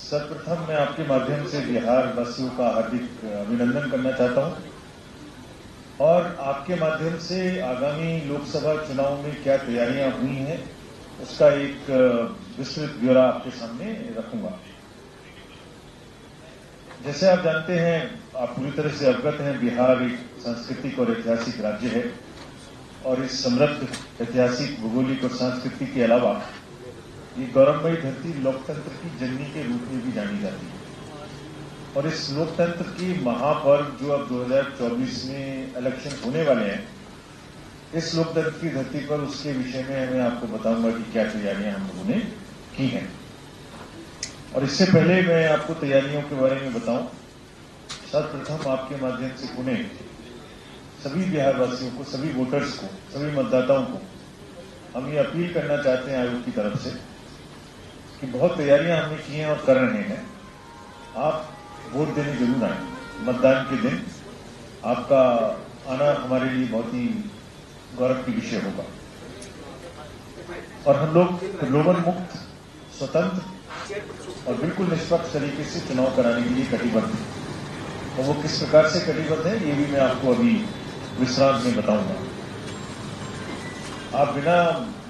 सर्वप्रथम मैं आपके माध्यम से बिहार वासियों का हार्दिक अभिनंदन करना चाहता हूं और आपके माध्यम से आगामी लोकसभा चुनाव में क्या तैयारियां हुई हैं उसका एक विस्तृत ब्यौरा आपके सामने रखूंगा। जैसे आप जानते हैं, आप पूरी तरह से अवगत हैं, बिहार एक सांस्कृतिक और ऐतिहासिक राज्य है और इस समृद्ध ऐतिहासिक, भौगोलिक और सांस्कृतिक के अलावा ये गौरवमयी धरती लोकतंत्र की जननी के रूप में भी जानी जाती है और इस लोकतंत्र की महापर्व जो अब 2024 में इलेक्शन होने वाले हैं, इस लोकतंत्र की धरती पर उसके विषय में मैं आपको बताऊंगा कि क्या तैयारियां हम लोगों ने की हैं। और इससे पहले मैं आपको तैयारियों के बारे में बताऊं, सर्वप्रथम आपके माध्यम से पुणे सभी बिहारवासियों को, सभी वोटर्स को, सभी मतदाताओं को हम ये अपील करना चाहते हैं आयोग की तरफ से कि बहुत तैयारियां हमने की हैं और कर रहे हैं। आप वोट देने जरूर आए। मतदान के दिन आपका आना हमारे लिए बहुत ही गौरव की विषय होगा और हम लोग प्रलोभन मुक्त, स्वतंत्र और बिल्कुल निष्पक्ष तरीके से चुनाव कराने के लिए कटिबद्ध हैं और वो किस प्रकार से कटिबद्ध है ये भी मैं आपको अभी विश्रांत में बताऊंगा। आप बिना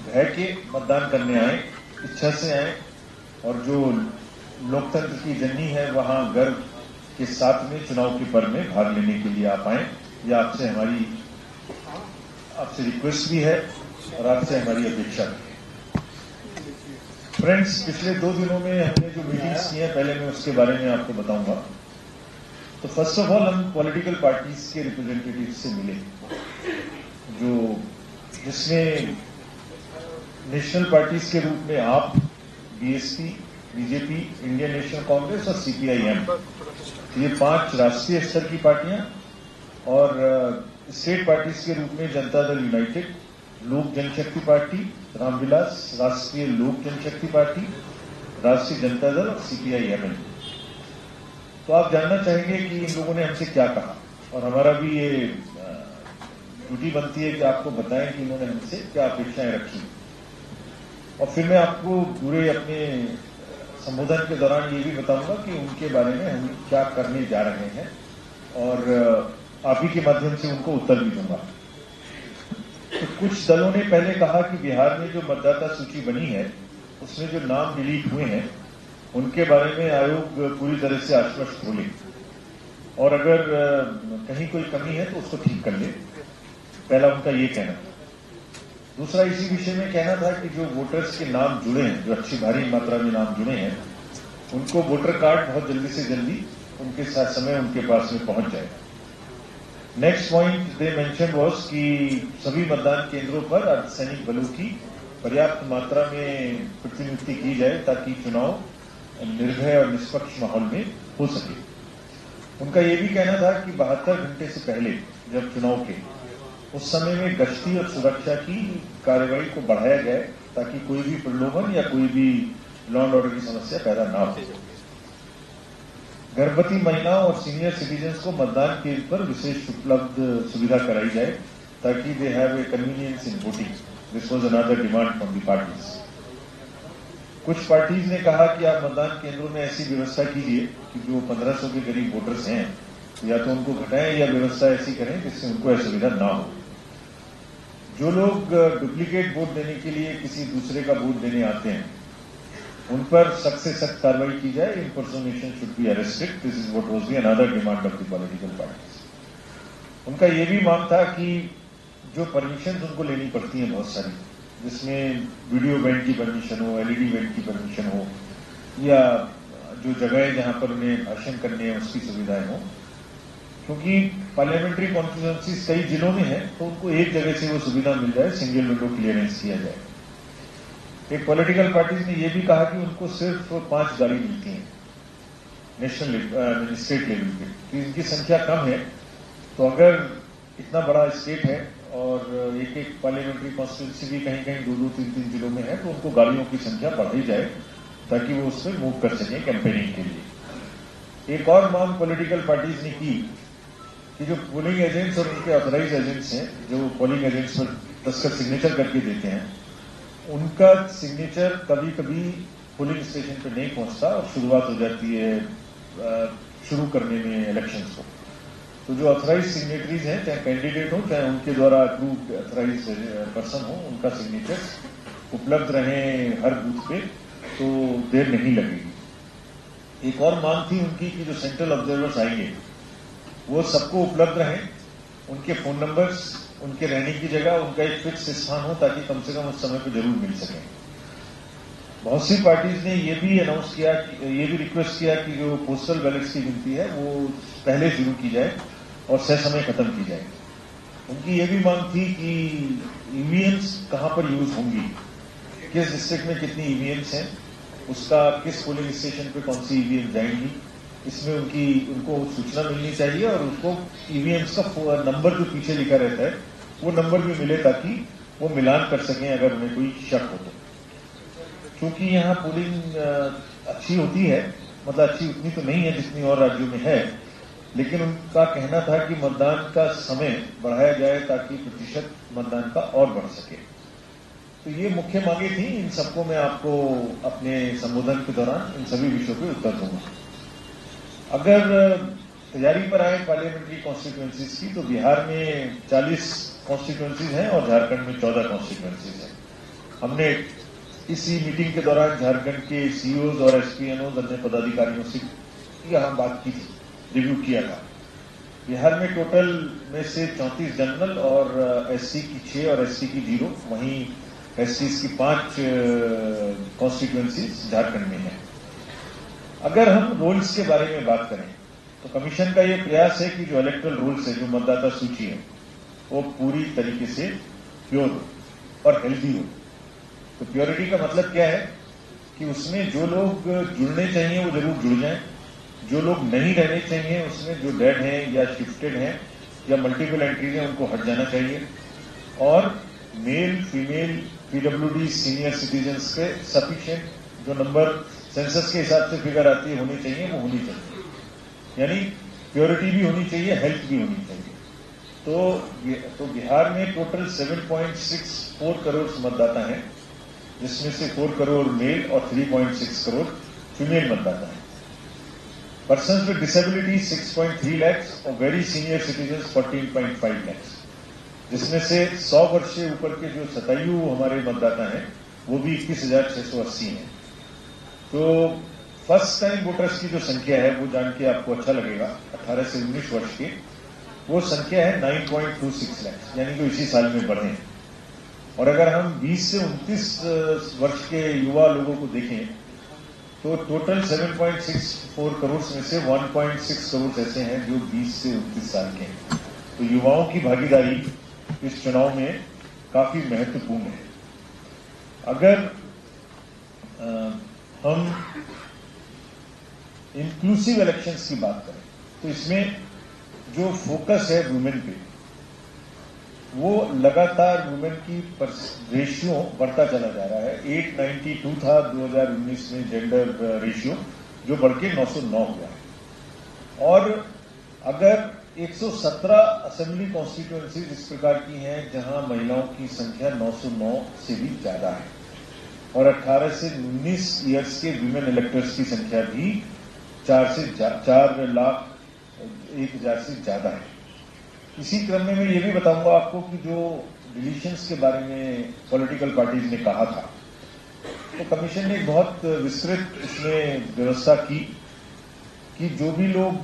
भय के मतदान करने आए, इच्छा से आए और जो लोकतंत्र की जननी है वहां गर्व के साथ में चुनाव के पर्व में भाग लेने के लिए आप आए। यह आपसे रिक्वेस्ट भी है और आपसे हमारी अपेक्षा भी है। फ्रेंड्स, पिछले 2 दिनों में हमने जो मीटिंग्स की हैं, पहले मैं उसके बारे में आपको बताऊंगा। तो फर्स्ट ऑफ ऑल हम पॉलिटिकल पार्टीज के रिप्रेजेंटेटिव से मिले, जिसमें नेशनल पार्टीज के रूप में आप, BSP, BJP, Indian national Congress और सीपीआईएम, ये 5 राष्ट्रीय स्तर की पार्टियां और स्टेट पार्टीज के रूप में जनता दल यूनाइटेड, लोक जनशक्ति पार्टी, रामविलास, राष्ट्रीय लोक जनशक्ति पार्टी, राष्ट्रीय जनता दल और सीपीआईएम। तो आप जानना चाहेंगे कि इन लोगों ने हमसे क्या कहा और हमारा भी ये ड्यूटी बनती है कि आपको बताएं कि इन्होंने हमसे क्या अपेक्षाएं रखी। और फिर मैं आपको पूरे अपने संबोधन के दौरान ये भी बताऊंगा कि उनके बारे में हम क्या करने जा रहे हैं और आप ही के माध्यम से उनको उत्तर भी दूंगा। तो कुछ दलों ने पहले कहा कि बिहार में जो मतदाता सूची बनी है उसमें जो नाम डिलीट हुए हैं उनके बारे में आयोग पूरी तरह से आश्वस्त हो ले और अगर कहीं कोई कमी है तो उसको ठीक कर ले। पहला उनका ये कहना था। दूसरा इसी विषय में कहना था कि जो वोटर्स के नाम जुड़े हैं, जो अच्छी भारी मात्रा में नाम जुड़े हैं, उनको वोटर कार्ड बहुत जल्दी से जल्दी उनके साथ समय उनके पास में पहुंच जाए। Next point they mention was कि सभी मतदान केंद्रों पर अर्धसैनिक बलों की पर्याप्त मात्रा में प्रतिनियुक्ति की जाए ताकि चुनाव निर्भय और निष्पक्ष माहौल में हो सके। उनका यह भी कहना था कि 72 घंटे से पहले जब चुनाव के उस समय में गश्ती और सुरक्षा की कार्रवाई को बढ़ाया जाए ताकि कोई भी प्रलोभन या कोई भी लॉ एंड ऑर्डर की समस्या पैदा ना हो। गर्भवती महिलाओं और सीनियर सिटीजन्स को मतदान केंद्र पर विशेष उपलब्ध सुविधा कराई जाए ताकि they have a convenience in voting. This was another demand from the parties. कुछ पार्टीज ने कहा कि आप मतदान केंद्रों में ऐसी व्यवस्था कीजिए कि जो 1500 के करीब वोटर्स हैं या तो उनको घटाएं या व्यवस्था ऐसी करें जिससे उनको असुविधा ना हो। जो लोग डुप्लीकेट वोट देने के लिए किसी दूसरे का वोट देने आते हैं उन पर सख्त से सख्त कार्रवाई की जाए। Impersonation should be arrested. This is what was the another demand of the political parties. उनका यह भी मांग था कि जो परमिशन उनको लेनी पड़ती है बहुत सारी, जिसमें वीडियो बैंड की परमिशन हो, एलईडी बैंड की परमिशन हो या जो जगह जहां पर उन्हें भाषण करने हैं उसकी सुविधाएं हो, क्योंकि पार्लियामेंट्री कॉन्स्टिट्यूएंसीज कई जिलों में है तो उनको एक जगह से वो सुविधा मिल जाए, सिंगल विंडो क्लियरेंस किया जाए। एक पॉलिटिकल पार्टीज ने यह भी कहा कि उनको सिर्फ 5 गाड़ी मिलती है नेशनल स्टेट लेवल पे, कि इनकी संख्या कम है। तो अगर इतना बड़ा स्टेट है और एक पार्लियामेंट्री कॉन्स्टिट्यूंसी भी कहीं कहीं 2-2, 3-3 जिलों में है तो उनको गाड़ियों की संख्या बढ़ाई जाए ताकि वो उसमें मूव कर सकें कैंपेनिंग के लिए। एक और मांग पॉलिटिकल पार्टीज ने की कि जो पोलिंग एजेंट्स और उनके ऑथराइज एजेंट्स हैं, जो पोलिंग एजेंट्स पर 10 का सिग्नेचर करके देते हैं, उनका सिग्नेचर कभी कभी पोलिंग स्टेशन पर नहीं पहुंचता और शुरुआत हो जाती है शुरू करने में इलेक्शंस को। तो जो ऑथराइज सिग्नेटरीज हैं, चाहे कैंडिडेट हो चाहे उनके द्वारा अप्रूव्ड ऑथराइज पर्सन हो, उनका सिग्नेचर्स उपलब्ध रहे हर बूथ पे, तो देर नहीं लगेगी। एक और मांग थी उनकी कि जो सेंट्रल ऑब्जर्वर्स आएंगे वो सबको उपलब्ध रहें, उनके फोन नंबर्स, उनके रहने की जगह, उनका एक फिक्स स्थान हो, ताकि कम से कम उस समय पर जरूर मिल सकें। बहुत सी पार्टीज ने ये भी अनाउंस किया, ये भी रिक्वेस्ट किया कि जो पोस्टल बैलेट्स की गिनती है वो पहले शुरू की जाए और समय खत्म की जाए। उनकी ये भी मांग थी कि ईवीएम्स कहां पर यूज होंगी, किस डिस्ट्रिक्ट में कितनी ईवीएम्स हैं, उसका किस पोलिंग स्टेशन पे कौन सी ईवीएम जाएंगी, इसमें उनको सूचना मिलनी चाहिए और उसको ईवीएम्स का नंबर जो पीछे लिखा रहता है वो नंबर भी मिले, ताकि वो मिलान कर सकें अगर उन्हें कोई शक हो तो। क्योंकि यहाँ पोलिंग अच्छी होती है, मतलब अच्छी उतनी तो नहीं है जितनी और राज्यों में है, लेकिन उनका कहना था कि मतदान का समय बढ़ाया जाए ताकि प्रतिशत मतदान का और बढ़ सके। तो ये मुख्य मांगे थी। इन सबको मैं आपको अपने संबोधन के दौरान इन सभी विषयों पे उत्तर दूंगा। अगर तैयारी पर आए पार्लियामेंट्री कॉन्स्टिट्यूएंसीज की, तो बिहार में 40 कॉन्स्टिट्यूएंसीज हैं और झारखंड में 14 कॉन्स्टिट्यूएंसीज हैं। हमने इसी मीटिंग के दौरान झारखंड के सीईओज और एसपीएनओज, अन्य पदाधिकारियों से यहां बात की थी, रिव्यू किया था। बिहार में टोटल में से 34 जनरल और एससी की 6 और एससी की 0, वहीं एससीज की 5 कॉन्स्टिट्यूएंसीज झारखंड में है। अगर हम रोल्स के बारे में बात करें तो कमीशन का यह प्रयास है कि जो इलेक्टोरल रोल्स है, जो मतदाता सूची है, वो पूरी तरीके से प्योर हो और हेल्दी हो। तो प्योरिटी का मतलब क्या है कि उसमें जो लोग जुड़ने चाहिए वो जरूर जुड़ जाएं, जो लोग नहीं रहने चाहिए उसमें जो डेड हैं या शिफ्टेड हैं या मल्टीपल एंट्रीज हैं उनको हट जाना चाहिए, और male female PWD senior citizens के सफिशिएंट जो नंबर सेंसस के हिसाब से फिगर आती है होनी चाहिए, वो होनी चाहिए। यानी प्योरिटी भी होनी चाहिए, हेल्थ भी होनी चाहिए। तो बिहार में टोटल 7.64 करोड़ मतदाता हैं, जिसमें से 4 करोड़ मेल और 3.6 करोड़ फीमेल मतदाता हैं। पर्सन्स विद डिसेबिलिटी 6.3 लाख और वेरी सीनियर सिटीजन्स 14.5 लाख, जिसमें से 100 वर्ष से ऊपर के जो शतायु हमारे मतदाता हैं वो भी 21,680 हैं। तो फर्स्ट टाइम वोटर्स की जो संख्या है वो जान के आपको अच्छा लगेगा, 18 से 19 वर्ष के, वो संख्या है 9.26 लाख, यानी कि इसी साल में बढ़े। और अगर हम 20 से 29 वर्ष के युवा लोगों को देखें तो टोटल 7.64 करोड़ में से 1.6 करोड़ ऐसे हैं जो 20 से 29 साल के हैं। तो युवाओं की भागीदारी इस चुनाव में काफी महत्वपूर्ण है। अगर हम इंक्लूसिव इलेक्शंस की बात करें तो इसमें जो फोकस है वुमेन पे, वो लगातार वुमेन की रेशियो बढ़ता चला जा रहा है। 892 था 2019 में जेंडर रेशियो, जो बढ़ के 909 हुआ। और अगर 117 असेंबली कॉन्स्टिट्यूएंसीज इस प्रकार की हैं जहां महिलाओं की संख्या 909 से भी ज्यादा है, और 18 से 19 ईयर्स के विमेन इलेक्टर्स की संख्या भी 4 लाख 1,000 से ज्यादा है। इसी क्रम में मैं ये भी बताऊंगा आपको कि जो डिलीशंस के बारे में पॉलिटिकल पार्टीज ने कहा था, तो कमीशन ने एक बहुत विस्तृत इसमें व्यवस्था की कि जो भी लोग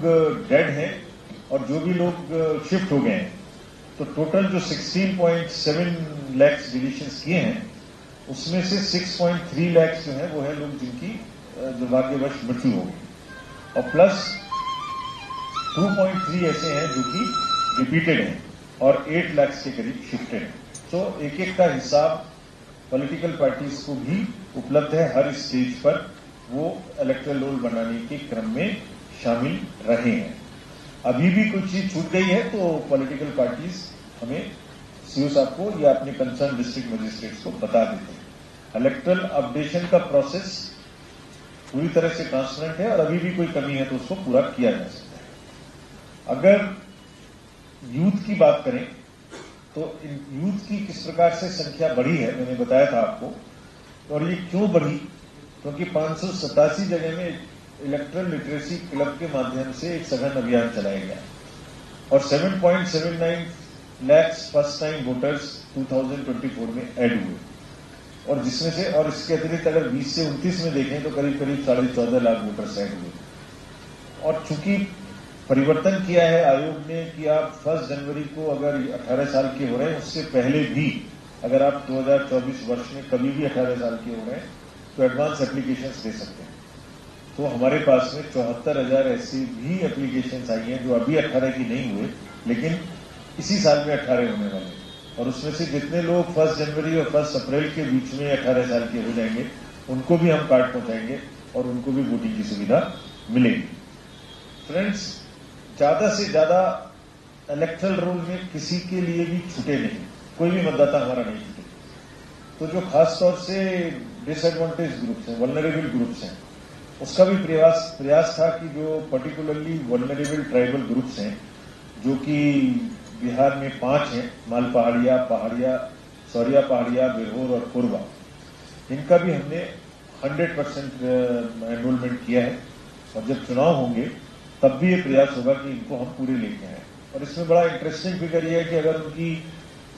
डेड हैं और जो भी लोग शिफ्ट हो गए हैं, तो टोटल जो 16.7 लाख डिलीशंस किए हैं उसमें से 6.3 लाख जो है वो है लोग जिनकी दुर्भाग्यवश मृत्यु हो गई, और प्लस 2.3 ऐसे हैं जो कि रिपीटेड हैं, और 8 लाख के करीब शिफ्टेड हैं। तो एक एक का हिसाब पॉलिटिकल पार्टीज को भी उपलब्ध है, हर स्टेज पर वो इलेक्टोरल रोल बनाने के क्रम में शामिल रहे हैं। अभी भी कुछ चीज छूट गई है तो पॉलिटिकल पार्टीज हमें सीओ साहब को या अपने कंसर्न डिस्ट्रिक्ट मजिस्ट्रेट्स को बता देते हैं। इलेक्टोरल अपडेशन का प्रोसेस पूरी तरह से ट्रांसपेरेंट है और अभी भी कोई कमी है तो उसको पूरा किया जा सकता है। अगर यूथ की बात करें तो यूथ की किस प्रकार से संख्या बढ़ी है, मैंने बताया था आपको, और ये क्यों बढ़ी, क्योंकि 587 जगह में इलेक्ट्रल लिटरेसी क्लब के माध्यम से एक सघन अभियान चलाया गया और 7.79 लाख फर्स्ट टाइम वोटर्स 2024 में ऐड हुए और जिसमें से और इसके अतिरिक्त अगर 20 से 29 में देखें तो करीब 14.5 लाख वोटर्स ऐड हुए। और चूंकि परिवर्तन किया है आयोग ने कि आप 1 जनवरी को अगर 18 साल के हो रहे हैं, उससे पहले भी अगर आप 2024 वर्ष में कभी भी 18 साल के हो रहे हैं तो एडवांस एप्लीकेशंस दे सकते हैं। तो हमारे पास में 74,000 ऐसी भी एप्लीकेशंस आई हैं जो अभी 18 की नहीं हुए लेकिन इसी साल में 18 होने वाले हैं और उसमें से जितने लोग 1 जनवरी और 1 अप्रैल के बीच में 18 साल के हो जाएंगे उनको भी हम कार्ड पहुंचाएंगे और उनको भी वोटिंग की सुविधा मिलेगी। फ्रेंड्स, ज्यादा से ज्यादा इलेक्टरल रोल में किसी के लिए भी छूटे नहीं, कोई भी मतदाता हमारा नहीं छूटे। तो जो खासतौर से डिसएडवांटेज ग्रुप्स हैं, वल्नरेबल ग्रुप्स हैं, उसका भी प्रयास था कि जो पर्टिकुलरली वल्नरेबल ट्राइबल ग्रुप्स हैं जो कि बिहार में 5 हैं, मालपहाड़िया, पहाड़िया, सौरिया पहाड़िया, बेहोर और कोरबा, इनका भी हमने 100% एनरोलमेंट किया है और जब चुनाव होंगे तब भी ये प्रयास होगा कि इनको हम पूरे लेके आए। और इसमें बड़ा इंटरेस्टिंग फिगर ये है कि अगर उनकी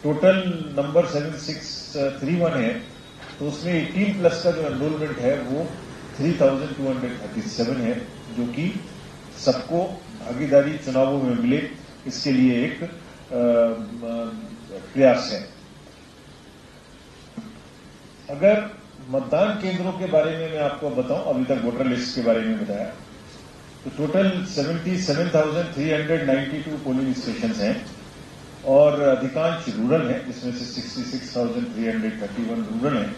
टोटल नंबर 7631 है तो उसमें 18 प्लस का जो एनरोलमेंट है वो 3237 है, जो कि सबको भागीदारी चुनावों में मिले इसके लिए एक प्रयास है। अगर मतदान केंद्रों के बारे में मैं आपको बताऊं, अभी तक वोटर लिस्ट के बारे में बताया तो टोटल 77,392 पोलिंग स्टेशन हैं और अधिकांश रूरल हैं, जिसमें से 66,331 रूरल हैं।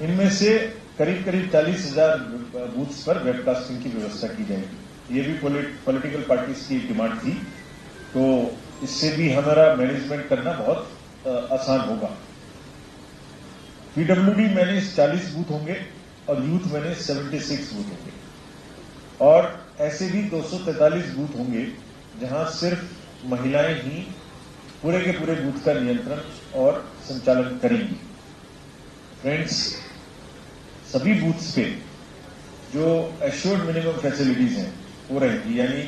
इनमें से करीब 40,000 बूथ्स पर वेबकास्टिंग की व्यवस्था की जाएगी। ये भी पॉलिटिकल पार्टीज की डिमांड थी, तो इससे भी हमारा मैनेजमेंट करना बहुत आसान होगा। पीडब्ल्यूडी मैनेज 40 बूथ होंगे और यूथ मैनेज 76 बूथ होंगे और ऐसे भी 243 बूथ होंगे जहां सिर्फ महिलाएं ही पूरे के पूरे बूथ का नियंत्रण और संचालन करेंगी। फ्रेंड्स, सभी बूथ्स पे जो एश्योर्ड मिनिमम फैसिलिटीज हैं वो रहेगी, यानी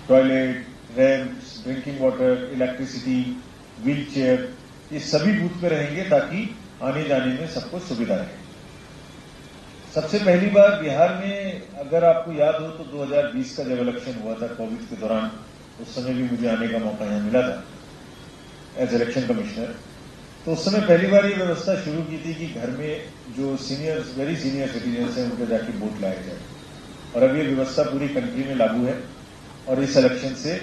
toilet, ramps, drinking water, electricity, wheel chair, ये सभी बूथ पे रहेंगे ताकि आने जाने में सबको सुविधा रहे। सबसे पहली बार बिहार में, अगर आपको याद हो तो 2020 का जब इलेक्शन हुआ था कोविड के दौरान, उस समय भी मुझे आने का मौका यहां मिला था एज इलेक्शन कमिश्नर। तो उस समय पहली बार ये व्यवस्था शुरू की थी कि घर में जो वेरी सीनियर सिटीजन्स हैं उनको जाके वोट लाया जाए और अब ये व्यवस्था पूरी कंट्री में लागू है और इस इलेक्शन से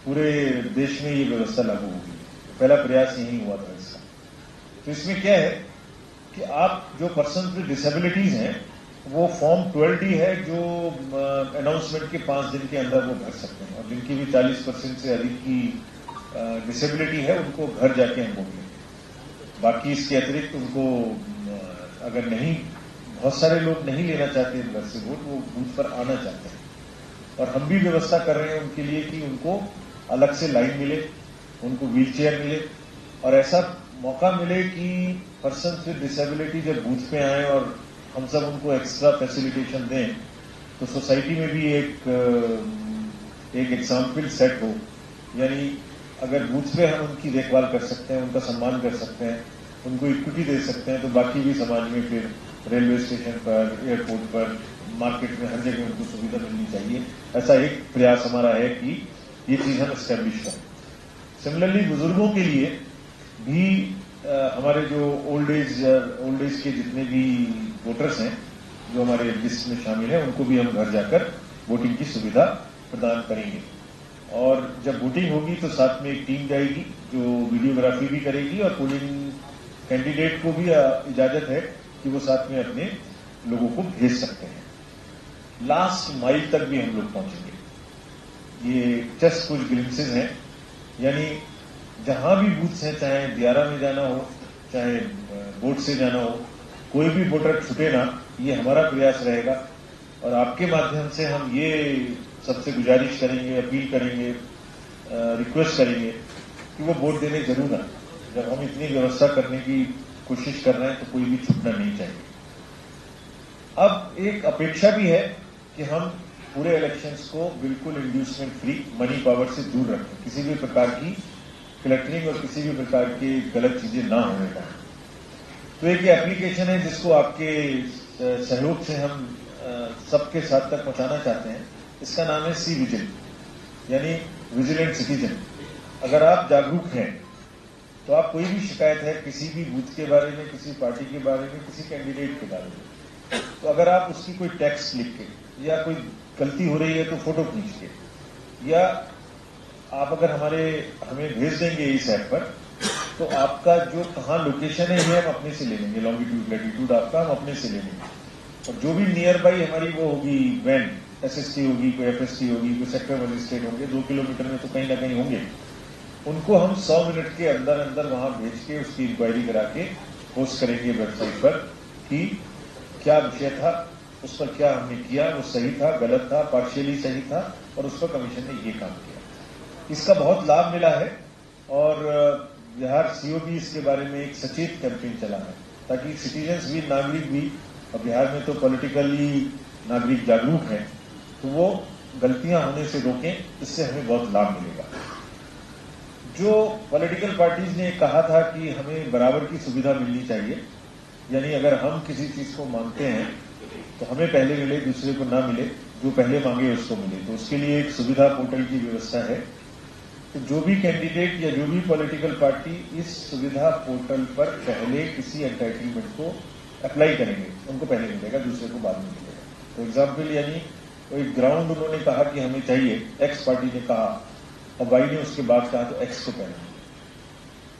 पूरे देश में ये व्यवस्था लागू होगी। पहला प्रयास यही हुआ था इसका। तो इसमें क्या है कि आप जो पर्सन विद डिसेबिलिटीज हैं वो फॉर्म 12D है जो अनाउंसमेंट के 5 दिन के अंदर वो भर सकते हैं और जिनकी भी 40% से अधिक की डिसेबिलिटी है उनको घर जाके हम वोट लेंगे। बाकी इसके अतिरिक्त उनको अगर नहीं, बहुत सारे लोग नहीं लेना चाहते घर से वोट, वो बूथ पर आना चाहते हैं और हम भी व्यवस्था कर रहे हैं उनके लिए कि उनको अलग से लाइन मिले, उनको व्हील चेयर मिले और ऐसा मौका मिले कि पर्सन विद डिसेबिलिटी जब बूथ पे आए और हम सब उनको एक्स्ट्रा फैसिलिटेशन दें तो सोसाइटी में भी एक एग्जाम्पल सेट हो। यानी अगर बूथ पे हम उनकी देखभाल कर सकते हैं, उनका सम्मान कर सकते हैं, उनको इक्विटी दे सकते हैं, तो बाकी भी समाज में फिर रेलवे स्टेशन पर, एयरपोर्ट पर, मार्केट में हर जगह उनको सुविधा मिलनी चाहिए। ऐसा एक प्रयास हमारा है कि ये चीज हम एस्टेब्लिश करें। सिमिलरली बुजुर्गों के लिए भी हमारे जो ओल्ड एज के जितने भी वोटर्स हैं जो हमारे लिस्ट में शामिल हैं उनको भी हम घर जाकर वोटिंग की सुविधा प्रदान करेंगे। और जब वोटिंग होगी तो साथ में एक टीम जाएगी जो वीडियोग्राफी भी करेगी और पोलिंग कैंडिडेट को भी इजाजत है कि वो साथ में अपने लोगों को भेज सकते हैं। लास्ट माइल तक भी हम लोग पहुंचेंगे। ये जस्ट कुछ ग्लिम्सेस हैं, यानी जहां भी बूथ्स हैं, चाहे दियारा में जाना हो, चाहे बोट से जाना हो, कोई भी वोटर छूटे ना, ये हमारा प्रयास रहेगा। और आपके माध्यम से हम ये सबसे गुजारिश करेंगे, अपील करेंगे, रिक्वेस्ट करेंगे कि वो वोट देने जरूर आए। जब हम इतनी व्यवस्था करने की कोशिश कर रहे हैं तो कोई भी छूटना नहीं चाहिए। अब एक अपेक्षा भी है कि हम पूरे इलेक्शंस को बिल्कुल इंड्यूसमेंट फ्री, मनी पावर से दूर रखें, किसी भी प्रकार की क्लटरिंग और किसी भी प्रकार की गलत चीजें ना होने पाए। तो एक एप्लीकेशन है जिसको आपके सहयोग से हम सबके साथ तक पहुंचाना चाहते हैं। इसका नाम है सी विजिल, यानी विजिलेंट सिटीजन। अगर आप जागरूक हैं तो आप कोई भी शिकायत है किसी भी बूथ के बारे में, किसी पार्टी के बारे में, किसी कैंडिडेट के बारे में, तो अगर आप उसकी कोई टेक्स्ट लिख के या कोई गलती हो रही है तो फोटो खींच के, या आप अगर हमें भेज देंगे इस ऐप पर, तो आपका जो कहाँ लोकेशन है ये हम अपने से ले लेंगे, लॉन्गिट्यूड लैटिट्यूड आपका हम अपने से ले लेंगे। और जो भी नियर बाई हमारी वो होगी वैन, SST होगी, कोई FST होगी, कोई सेक्टर मजिस्ट्रेट होंगे, 2 किलोमीटर में तो कहीं ना कहीं होंगे, उनको हम 100 मिनट के अंदर अंदर वहां भेज के उसकी इंक्वायरी करा के पोस्ट करेंगे वेबसाइट पर कि क्या विषय था, उस पर क्या हमने किया, वो सही था, गलत था, पार्शियली सही था, और उस पर कमीशन ने ये काम किया। इसका बहुत लाभ मिला है और बिहार COB इसके बारे में एक सचेत कैंपेन चला है ताकि सिटीजन्स भी, नागरिक भी, और बिहार में तो पॉलिटिकली नागरिक जागरूक हैं, तो वो गलतियां होने से रोकें। इससे हमें बहुत लाभ मिलेगा। जो पॉलिटिकल पार्टीज ने कहा था कि हमें बराबर की सुविधा मिलनी चाहिए, यानी अगर हम किसी चीज को मांगते हैं तो हमें पहले मिले, दूसरे को ना मिले, जो पहले मांगे उसको मिले। तो उसके लिए एक सुविधा पोर्टल की व्यवस्था है कि जो भी कैंडिडेट या जो भी पॉलिटिकल पार्टी इस सुविधा पोर्टल पर पहले किसी एंटाइटलमेंट को अप्लाई करेंगे, उनको पहले मिलेगा, दूसरे को बाद में मिलेगा। फॉर एग्जाम्पल, यानी कोई ग्राउंड उन्होंने कहा कि हमें चाहिए, एक्स पार्टी ने कहा और वाई ने उसके बाद कहा, तो एक्स को पहले।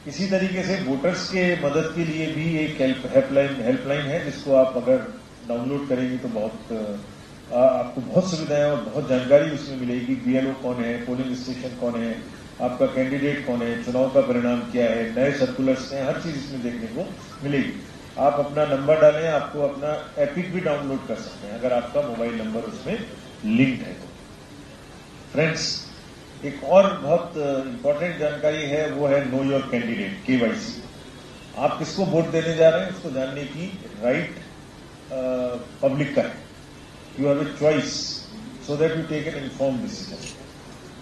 इसी तरीके से वोटर्स के मदद के लिए भी एक हेल्पलाइन है जिसको आप अगर डाउनलोड करेंगे तो आपको बहुत सुविधाएं और बहुत जानकारी उसमें मिलेगी। BLO कौन है, पोलिंग स्टेशन कौन है, आपका कैंडिडेट कौन है, चुनाव का परिणाम क्या है, नए सर्कुलर्स हैं, हर चीज इसमें देखने को मिलेगी। आप अपना नंबर डालें, आपको अपना एपिक भी डाउनलोड कर सकते हैं अगर आपका मोबाइल नंबर उसमें लिंक्ड है तो। फ्रेंड्स, एक और बहुत इंपॉर्टेंट जानकारी है, वो है नो योर कैंडिडेट, KYC। आप किसको वोट देने जा रहे हैं उसको जानने की राइट पब्लिक का है। You have a choice so that you take an informed decision.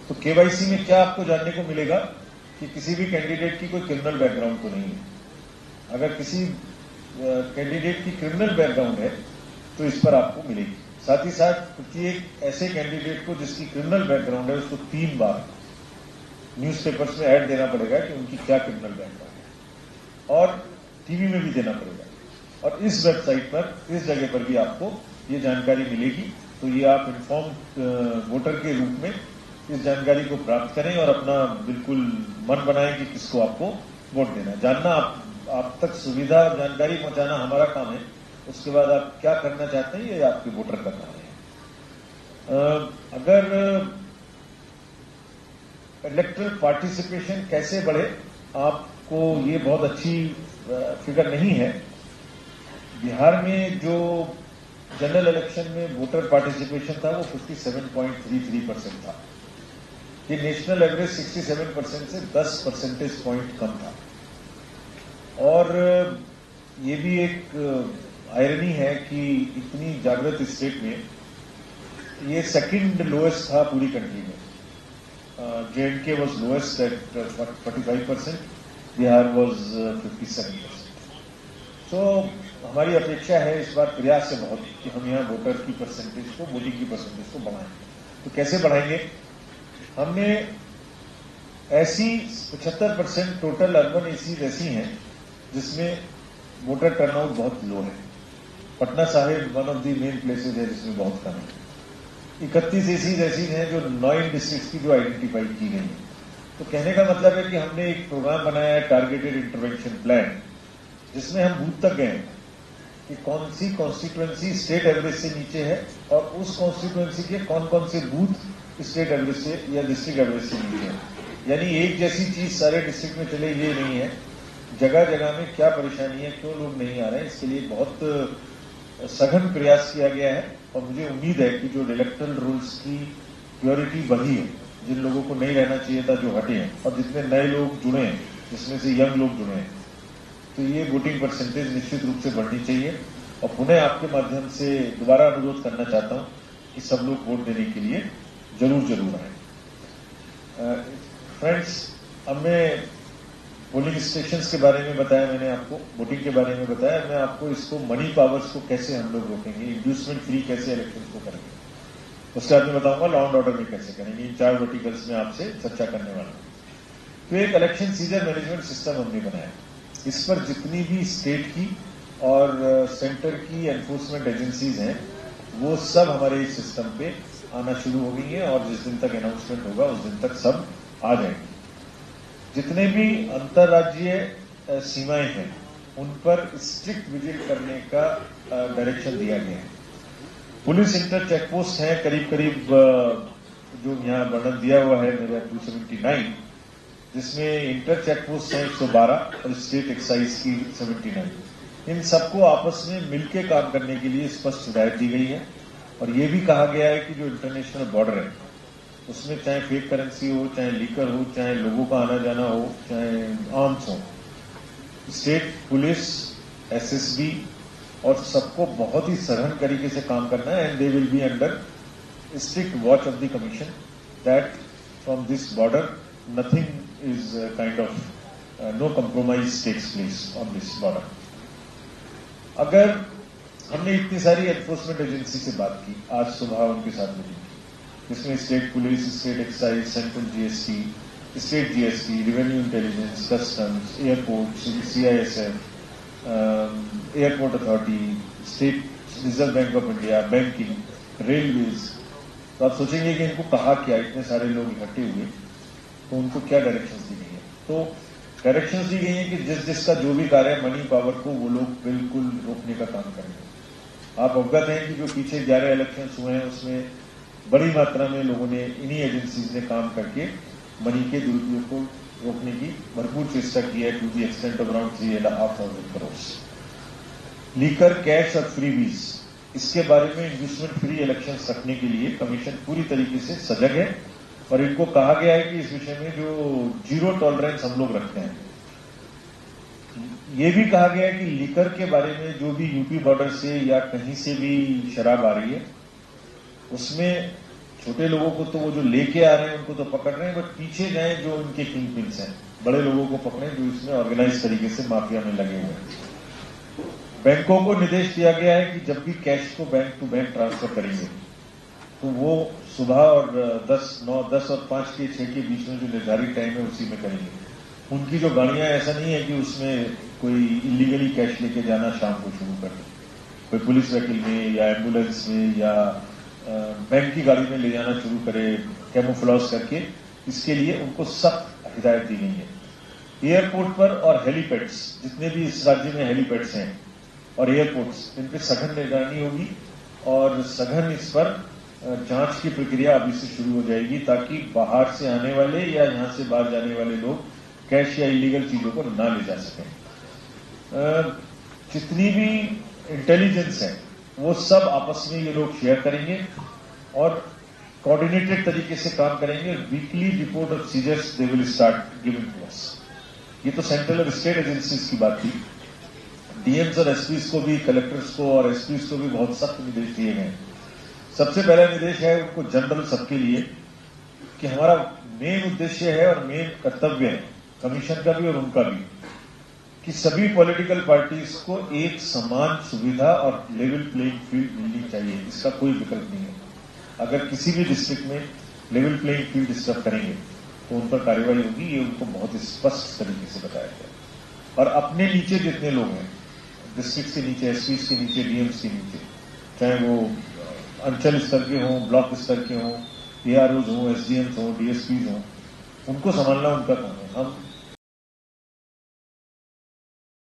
तो KYC में क्या आपको जानने को मिलेगा कि किसी भी कैंडिडेट की कोई क्रिमिनल बैकग्राउंड तो नहीं है। अगर किसी कैंडिडेट की क्रिमिनल बैकग्राउंड है तो इस पर आपको मिलेगी। साथ ही साथ प्रत्येक ऐसे कैंडिडेट को जिसकी क्रिमिनल बैकग्राउंड है उसको 3 बार न्यूज़पेपर्स में ऐड देना पड़ेगा कि उनकी क्या क्रिमिनल बैकग्राउंड है, और टीवी में भी देना पड़ेगा। और इस वेबसाइट पर, इस जगह पर भी आपको ये जानकारी मिलेगी। तो ये आप इन्फॉर्म्ड वोटर के रूप में इस जानकारी को प्राप्त करें और अपना बिल्कुल मन बनाएं कि किसको आपको वोट देना है। जानना, आप तक सुविधा और जानकारी पहुंचाना हमारा काम है। उसके बाद आप क्या करना चाहते हैं ये आपके वोटर का काम है। अगर इलेक्टरल पार्टिसिपेशन कैसे बढ़े, आपको ये बहुत अच्छी फिगर नहीं है। बिहार में जो जनरल इलेक्शन में वोटर पार्टिसिपेशन था वो 57.33% था। ये नेशनल एवरेज 67% से 10 परसेंटेज पॉइंट कम था। और ये भी एक आयरनी है कि इतनी जागृत स्टेट में ये सेकंड लोएस्ट था पूरी कंट्री में। JNK was lowest at 45%, Bihar was 57%। तो हमारी अपेक्षा है इस बार प्रयास है बहुत कि हम यहाँ वोटर की परसेंटेज को, वोटिंग की परसेंटेज को बढ़ाएं। तो कैसे बढ़ाएंगे? हमने ऐसी 75% टोटल अर्बन एसीज ऐसी हैं जिसमें वोटर टर्नआउट बहुत लो है। Patna Sahib one of the main places है जिसमें बहुत कम है। 31 एसीज ऐसी हैं जो 9 डिस्ट्रिक्ट की जो आइडेंटिफाई की गई है। तो कहने का मतलब है कि हमने एक प्रोग्राम बनाया है, टारगेटेड इंटरवेंशन प्लान, जिसमें हम बूथ तक गए कि कौन सी कॉन्स्टिट्यूएंसी स्टेट एवरेज से नीचे है और उस कॉन्स्टिट्यूएंसी के कौन कौन से बूथ स्टेट एवरेज से या डिस्ट्रिक्ट एवरेज से नीचे है। यानी एक जैसी चीज सारे डिस्ट्रिक्ट में चले ये नहीं है, जगह जगह में क्या परेशानी है, क्यों लोग नहीं आ रहे हैं, इसके लिए बहुत सघन प्रयास किया गया है। और मुझे उम्मीद है कि जो इलेक्टरल रूल्स की प्योरिटी बढ़ी है, जिन लोगों को नहीं रहना चाहिए था जो हटे हैं, और जितने नए लोग जुड़े हैं जिसमें से यंग लोग जुड़े हैं, तो ये वोटिंग परसेंटेज निश्चित रूप से बढ़नी चाहिए। और पुनः आपके माध्यम से दोबारा अनुरोध करना चाहता हूं कि सब लोग वोट देने के लिए जरूर आए। फ्रेंड्स, अब मैं पोलिंग स्टेशंस के बारे में बताया, मैंने आपको वोटिंग के बारे में बताया, मैं आपको इसको मनी पावर्स को कैसे हम लोग रोकेंगे, इंड्यूसमेंट फ्री कैसे इलेक्शन को करेंगे, उसके बाद में बताऊंगा लॉ एंड ऑर्डर में कैसे करेंगे। इन 4 वर्टिकल्स में आपसे चर्चा करने वाला हूं। तो एक इलेक्शन सीजन मैनेजमेंट सिस्टम हमने बनाया, इस पर जितनी भी स्टेट की और सेंटर की एनफोर्समेंट एजेंसीज हैं वो सब हमारे इस सिस्टम पे आना शुरू हो गई हैं और जिस दिन तक अनाउंसमेंट होगा उस दिन तक सब आ जाएंगे। जितने भी अंतर्राज्यीय सीमाएं हैं उन पर स्ट्रिक्ट विजिट करने का डायरेक्शन दिया गया है। पुलिस इंटर चेकपोस्ट है करीब जो यहाँ वर्णन दिया हुआ है मेरा 279, जिसमें इंटर चेकपोस्ट है 112 और स्टेट एक्साइज की 79। इन सबको आपस में मिलकर काम करने के लिए स्पष्ट हिदायत दी गई है और ये भी कहा गया है कि जो इंटरनेशनल बॉर्डर है उसमें चाहे फेक करेंसी हो, चाहे लीकर हो, चाहे लोगों का आना जाना हो, चाहे आर्म्स हो, स्टेट पुलिस, एसएसबी और सबको बहुत ही सघन तरीके से काम करना है and they will be under strict watch of the commission that from this border nothing is kind of no compromise takes place on this border. अगर हमने इतनी सारी एनफोर्समेंट एजेंसी से बात की, आज सुबह उनके साथ मीटिंग की, जिसमें state police, state excise, central GST, state GST, revenue intelligence, customs, airport, CISF, airport authority, state reserve bank of India, banking, railways. तो आप सोचेंगे कि इनको कहा क्या, इतने सारे लोग इकट्ठे हुए तो उनको क्या डायरेक्शंस दी गई है। तो डायरेक्शंस दी गई है कि जिसका जो भी कार्य है मनी पावर को वो लोग बिल्कुल रोकने का काम करेंगे। आप अवगत हैं कि जो पीछे 11 इलेक्शंस हुए हैं उसमें बड़ी मात्रा में लोगों ने इन्हीं एजेंसीज ने काम करके मनी के दुरुपयोग को रोकने की भरपूर चेष्टा की है to the extent of around 3,500 crore. Liquor, cash और फ्रीबीज, इसके बारे में इंड्यूसमेंट फ्री इलेक्शन रखने के लिए कमीशन पूरी तरीके से सजग है और इनको कहा गया है कि इस विषय में जो जीरो टॉलरेंस हम लोग रखते हैं। ये भी कहा गया है कि लीकर के बारे में जो भी यूपी बॉर्डर से या कहीं से भी शराब आ रही है उसमें छोटे लोगों को तो वो जो लेके आ रहे हैं उनको तो पकड़ रहे हैं, बट पीछे जाए जो उनके किंग पिन्स हैं बड़े लोगों को पकड़े जो इसमें ऑर्गेनाइज तरीके से माफिया में लगे हुए हैं। बैंकों को निर्देश दिया गया है कि जब भी कैश को बैंक टू बैंक ट्रांसफर करेंगे तो वो सुबह और 10 और 5 के 6 के बीच में जो निर्धारित टाइम है उसी में करेंगे। उनकी जो गाड़ियां, ऐसा नहीं है कि उसमें कोई इलीगली कैश लेके जाना शाम को शुरू कर दे, कोई पुलिस व्हीकल में या एम्बुलेंस में या बैंक की गाड़ी में ले जाना शुरू करे कैमोफ्लेज करके, इसके लिए उनको सख्त हिदायत दी गई है। एयरपोर्ट पर और हेलीपैड्स, जितने भी इस राज्य में हेलीपैड्स हैं और एयरपोर्ट्स, इन पर सघन निगरानी होगी और सघन इस पर जांच की प्रक्रिया अभी से शुरू हो जाएगी ताकि बाहर से आने वाले या यहां से बाहर जाने वाले लोग कैश या इलीगल चीजों को ना ले जा सकें। जितनी भी इंटेलिजेंस है वो सब आपस में ये लोग शेयर करेंगे और कोऑर्डिनेटेड तरीके से काम करेंगे। Weekly report of seizures they will start giving to us. ये तो सेंट्रल और स्टेट एजेंसीज की बात थी। डीएम्स और एसपीज को भी, कलेक्टर्स को और एसपीज को भी बहुत सख्त निर्देश दिए गए। सबसे पहला निर्देश है उनको जनरल सबके लिए कि हमारा मेन उद्देश्य है और मेन कर्तव्य है कमीशन का भी और उनका भी कि सभी पॉलिटिकल पार्टीज को एक समान सुविधा और लेवल प्लेइंग फील्ड मिलनी चाहिए। इसका कोई विकल्प नहीं है। अगर किसी भी डिस्ट्रिक्ट में लेवल प्लेइंग फील्ड डिस्टर्ब करेंगे तो उन पर कार्रवाई होगी। ये उनको बहुत स्पष्ट तरीके से बताया गया। और अपने नीचे जितने लोग हैं, डिस्ट्रिक्ट के नीचे, एसपीज के नीचे, डीएम्स के नीचे, चाहे वो अंचल स्तर के हों, ब्लॉक स्तर के हों, एआरओज हों, एसडीएम्स हों, डीएसपीज हों, उनको संभालना उनका काम है। हम